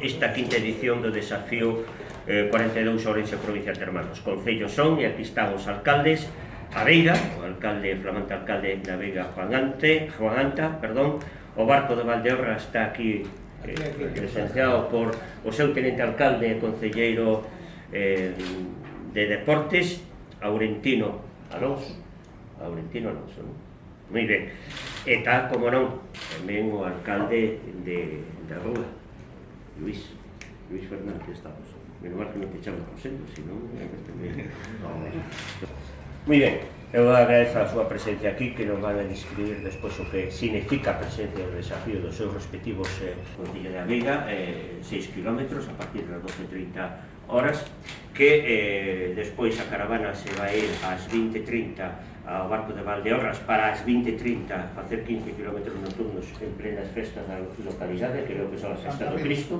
Esta quinta edición do desafío 42 Ourense Provincia de Hermanos. Concellos son, e aquí están os alcaldes, a Veiga, o alcalde, flamante alcalde da Veiga, Juan Anta, o Barco de Valdeorras está aquí presenciado por o seu tenente alcalde e concelleiro de Deportes, Aurentino Alonso, non? Moi ben. E tal como non, tamén o alcalde da Rúa, Luis Fernández, estamos. Menos mal que non te chamo Rosendo, senón... Moi ben, eu agradezo a súa presencia aquí, que nos van a describir despois o que significa a presencia do desafío dos seus respectivos Concello da Veiga, 6 kilómetros a partir das 12:30 horas, que despois a caravana se vai ir ás 20:30 ao Barco de Valdeorras para as 20:30 facer 15 km nocturnos en plenas festas da localidade, que creo que son as festas do Cristo.